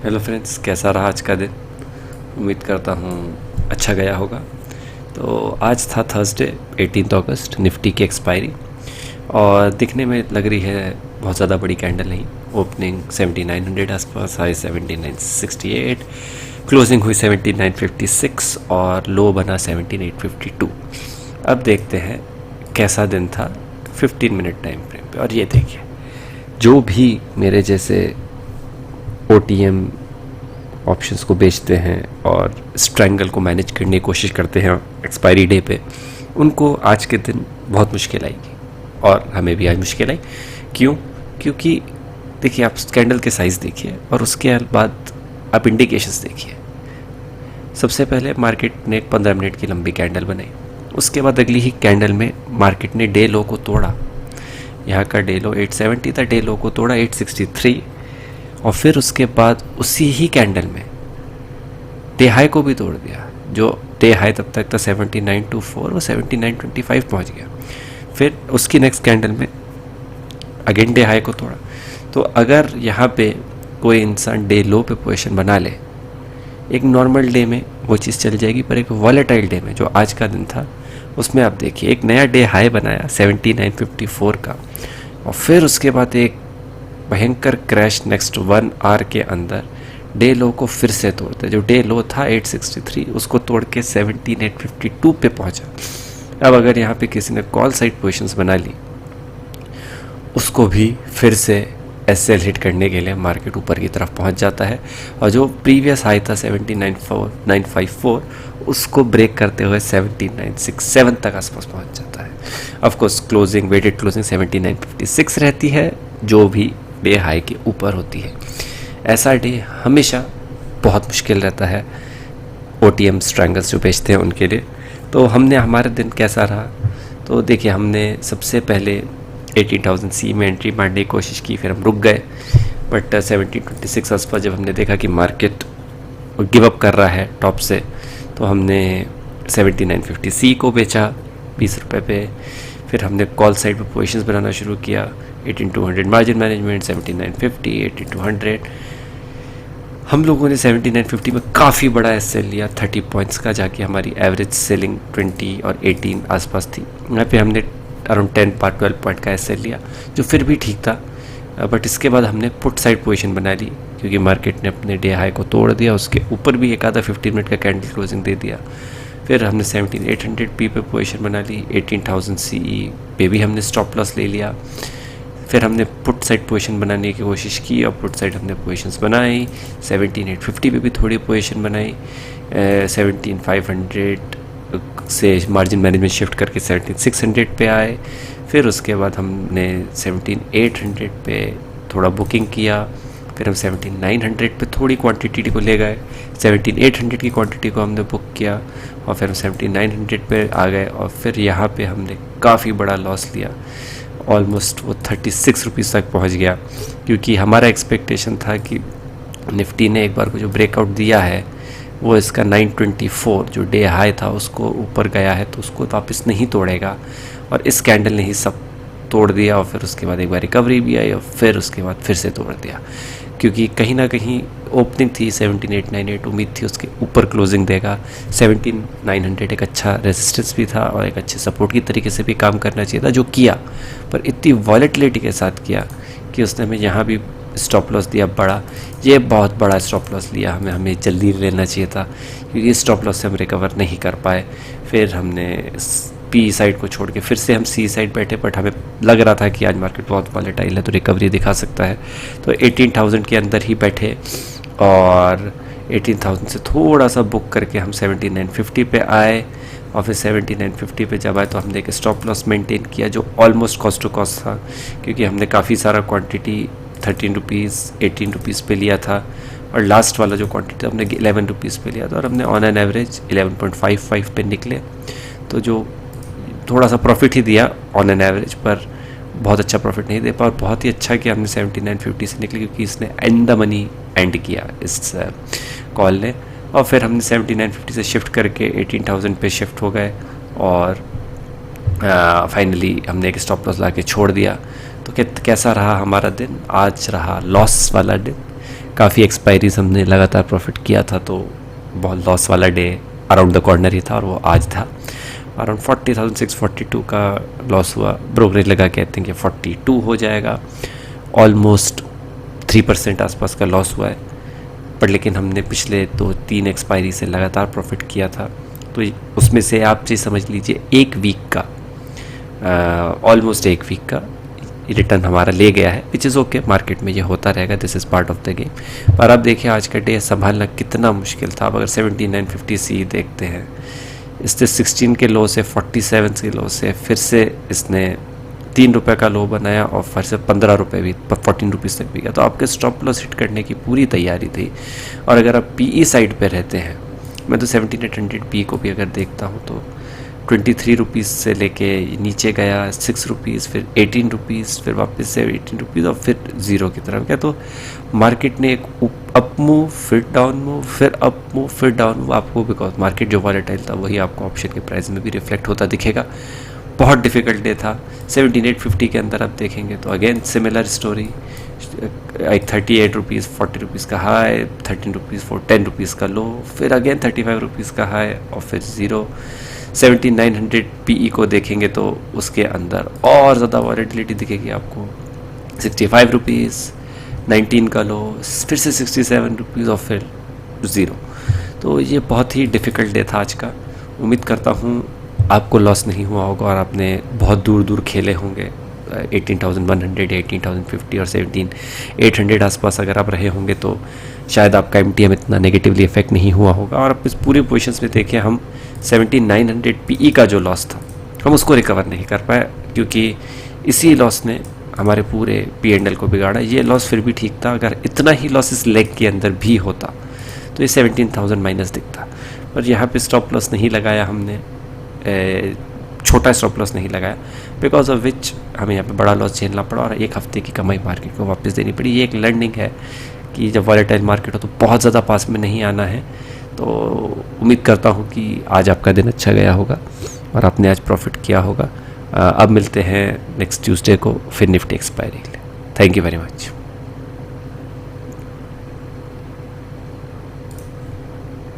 Hello friends, कैसा रहा आज का दिन। उम्मीद करता हूँ अच्छा गया होगा। तो आज था थर्सडे 18 अगस्त, निफ्टी की एक्सपायरी और दिखने में लग रही है बहुत ज़्यादा बड़ी कैंडल नहीं। ओपनिंग 7900 आसपास, हाई 7968, क्लोजिंग हुई 7956 और लो बना 17852। अब देखते हैं कैसा दिन था 15 मिनट टाइम फ्रेम पे। और ये देखिए, जो भी मेरे जैसे OTM ऑप्शंस को बेचते हैं और स्ट्रैंगल को मैनेज करने की कोशिश करते हैं एक्सपायरी डे पे, उनको आज के दिन बहुत मुश्किल आएगी और हमें भी आज मुश्किल आई। क्यों? क्योंकि देखिए, आप कैंडल के साइज़ देखिए और उसके बाद आप इंडिकेशंस देखिए। सबसे पहले मार्केट ने एक 15 मिनट की लंबी कैंडल बनाई, उसके बाद अगली ही कैंडल में मार्केट ने डे लो को तोड़ा। यहाँ का डे लो 870 था, डे लो को तोड़ा 863 और फिर उसके बाद उसी ही कैंडल में डे हाई को भी तोड़ दिया। जो डे हाई तब तक था 7924, वो 7925 पहुंच गया। फिर उसकी नेक्स्ट कैंडल में अगेन डे हाई को तोड़ा। तो अगर यहाँ पे कोई इंसान डे लो पे पोजीशन बना ले, एक नॉर्मल डे में वो चीज़ चल जाएगी, पर एक वॉलेटाइल डे में जो आज का दिन था उसमें आप देखिए एक नया डे हाई बनाया 7954 का और फिर उसके बाद एक भयंकर क्रैश नेक्स्ट 1 आवर के अंदर डे लो को फिर से तोड़ते। जो डे लो था 863, उसको तोड़ के 17852 पे पहुंचा। अब अगर यहाँ पे किसी ने कॉल साइड पोजीशंस बना ली, उसको भी फिर से एसएल हिट करने के लिए मार्केट ऊपर की तरफ पहुंच जाता है और जो प्रीवियस हाई था 17954, उसको ब्रेक करते हुए 17967 तक आसपास पहुंच जाता है। ऑफकोर्स क्लोजिंग, वेटेड क्लोजिंग 7956 रहती है, जो भी डे हाई के ऊपर होती है। ऐसा डे हमेशा बहुत मुश्किल रहता है OTM स्ट्रैंगल्स जो बेचते हैं उनके लिए। तो हमने, हमारा दिन कैसा रहा, तो देखिए हमने सबसे पहले 18,000 सी में एंट्री मारने की कोशिश की, फिर हम रुक गए। बट 1726 आसपास जब हमने देखा कि मार्केट गिव अप कर रहा है टॉप से, तो हमने 7950 सी को बेचा 20 रुपये पे। फिर हमने कॉल साइड पे पोजीशंस बनाना शुरू किया, 18200 मार्जिन मैनेजमेंट, 7950, 18200। हम लोगों ने 7950 में काफ़ी बड़ा एस लिया 30 पॉइंट्स का, जाके हमारी एवरेज सेलिंग 20 और 18 आसपास थी। यहाँ पे हमने अराउंड 12 पॉइंट का एस लिया, जो फिर भी ठीक था। बट इसके बाद हमने पुट साइड पोजीशन बना ली, क्योंकि मार्केट ने अपने डे हाई को तोड़ दिया, उसके ऊपर भी एक आधा 15 मिनट का कैंडल क्लोजिंग दे दिया। फिर हमने 17800 पी पे पोजीशन बना ली, 18,000 CE पे भी हमने स्टॉप लॉस ले लिया। फिर हमने पुट साइड पोजीशन बनाने की कोशिश की और पुट साइड हमने पोजीशंस बनाई। 17850 पे भी थोड़ी पोजीशन बनाई, 17500 से मार्जिन मैनेजमेंट शिफ्ट करके 17600 पे आए। फिर उसके बाद हमने 17800 पे थोड़ा बुकिंग किया। फिर हम 17900 पे थोड़ी क्वांटिटी को ले गए, 17800 की क्वांटिटी को हमने बुक किया और फिर हम 7900 पे आ गए और फिर यहाँ पे हमने काफ़ी बड़ा लॉस लिया। ऑलमोस्ट वो 36 रुपीज़ तक पहुँच गया, क्योंकि हमारा एक्सपेक्टेशन था कि निफ्टी ने एक बार को जो ब्रेकआउट दिया है वो इसका 924 जो डे हाई था उसको ऊपर गया है, तो उसको वापस नहीं तोड़ेगा। और इस कैंडल ने ही सब तोड़ दिया और फिर उसके बाद एक बार रिकवरी भी आई और फिर उसके बाद फिर से तोड़ दिया, क्योंकि कहीं ना कहीं ओपनिंग थी 17898, उम्मीद थी उसके ऊपर क्लोजिंग देगा। 17900 एक अच्छा रेजिस्टेंस भी था और एक अच्छे सपोर्ट की तरीके से भी काम करना चाहिए था, जो किया, पर इतनी वॉलेटिलिटी के साथ किया कि उसने हमें यहाँ भी स्टॉप लॉस दिया बड़ा। ये बहुत बड़ा स्टॉप लॉस लिया, हमें जल्दी लेना चाहिए था, क्योंकि स्टॉप लॉस से हम रिकवर नहीं कर पाए। फिर हमने पी साइड को छोड़ के फिर से हम सी साइड बैठे, बट हमें लग रहा था कि आज मार्केट बहुत वॉलेटाइल है तो रिकवरी दिखा सकता है, तो 18,000 के अंदर ही बैठे और 18,000 से थोड़ा सा बुक करके हम 7950 पे आए। और फिर 7950 पे जब आए तो हमने एक स्टॉप लॉस मेंटेन किया, जो ऑलमोस्ट कॉस्ट टू कॉस्ट था, क्योंकि हमने काफ़ी सारा क्वांटिटी 13 रुपीज़ 18 रुपीज़ पे लिया था और लास्ट वाला जो क्वांटिटी हमने 11 रुपीज़ पे लिया था और हमने ऑन एन एवरेज 11.55 पे निकले, तो जो थोड़ा सा प्रॉफिट ही दिया ऑन एन एवरेज, पर बहुत अच्छा प्रॉफिट नहीं दे पाया। और बहुत ही अच्छा कि हमने 7950 से निकले, क्योंकि इसने एंड द मनी एंड किया इस कॉल ने। और फिर हमने 7950 से शिफ्ट करके 18,000 पे शिफ्ट हो गए और फाइनली हमने एक स्टॉप लॉस ला के छोड़ दिया। तो कैसा रहा हमारा दिन? आज रहा लॉस वाला दिन, काफ़ी एक्सपायरीज हमने लगातार प्रॉफिट किया था, तो बहुत लॉस वाला डे अराउंड द कॉर्नर ही था और वो आज था। अराउंड 40,642 का लॉस हुआ। ब्रोकरेज लगा के आई थिंक ये 42 हो जाएगा। ऑलमोस्ट 3% आसपास का लॉस हुआ है, पर लेकिन हमने पिछले 2-3 एक्सपायरी से लगातार प्रॉफिट किया था, तो उसमें से आप ये समझ लीजिए एक वीक का, ऑलमोस्ट एक वीक का रिटर्न हमारा ले गया है, विच इज़ ओके। मार्केट में ये होता रहेगा, this is part of the game. पर अब देखिए आज का डे संभालना कितना मुश्किल था। अब अगर 7950 सी देखते हैं, इससे 16 के लो से 47 के लो से फिर से इसने 3 रुपये का लो बनाया और फिर से 15 रुपये भी 14 रुपीज़ तक भी गया। तो आपके स्टॉप लॉस हिट करने की पूरी तैयारी थी। और अगर आप पीई साइड पे रहते हैं, मैं तो 17,800 पी को भी अगर देखता हूँ तो 23 रुपीज़ से लेके नीचे गया 6 रुपीज़, फिर 18 रुपीज़, फिर वापस से 18 रुपीज़ और फिर ज़ीरो की तरफ गया। तो मार्केट ने एक अप मूव, फिर डाउन मूव, फिर अप मूव, फिर डाउन मूव। आपको बिकॉज मार्केट जो वॉलेटाइल था वही आपको ऑप्शन के प्राइस में भी रिफ्लेक्ट होता दिखेगा। बहुत डिफ़िकल्ट डे था। 17,850 के अंदर आप देखेंगे तो अगेन सिमिलर स्टोरी, एक 38 रुपीज़ 40 रुपीज़ का हाई, 13 रुपीज़ 10 रुपीज़ का लो, फिर अगेन 35 रुपीज़ का हाई और फिर ज़ीरो। 17,900 पीई को देखेंगे तो उसके अंदर और ज़्यादा वॉलेटिलिटी दिखेगी आपको। 65 रुपीज़ 19 का लो, फिर से 67 रुपीज़ और फिर ज़ीरो। तो ये बहुत ही डिफ़िकल्ट डे था आज का। उम्मीद करता हूँ आपको लॉस नहीं हुआ होगा और आपने बहुत दूर दूर खेले होंगे। 18,100, 18,050 और 17,800 आसपास अगर आप रहे होंगे तो शायद आपका MTM इतना नेगेटिवली इफेक्ट नहीं हुआ होगा। और आप इस पूरे पोजीशंस में देखिए, हम 17,900 पीई का जो लॉस था हम उसको रिकवर नहीं कर पाए, क्योंकि इसी लॉस ने हमारे पूरे P&L को बिगाड़ा। ये लॉस फिर भी ठीक था, अगर इतना ही लॉस इस लेग के अंदर भी होता तो ये 17,000 माइनस दिखता। पर यहाँ पे स्टॉप लॉस नहीं लगाया हमने, छोटा स्टॉप लॉस नहीं लगाया, बिकॉज ऑफ विच हमें यहाँ पे बड़ा लॉस झेलना पड़ा और एक हफ्ते की कमाई मार्केट को वापस देनी पड़ी। ये एक लर्निंग है कि जब वॉलेटाइल मार्केट हो तो बहुत ज़्यादा पास में नहीं आना है। तो उम्मीद करता हूँ कि आज आपका दिन अच्छा गया होगा और आपने आज प्रॉफिट किया होगा। अब मिलते हैं नेक्स्ट ट्यूसडे को फिर निफ्टी एक्सपायरी के लिए। Thank you very much.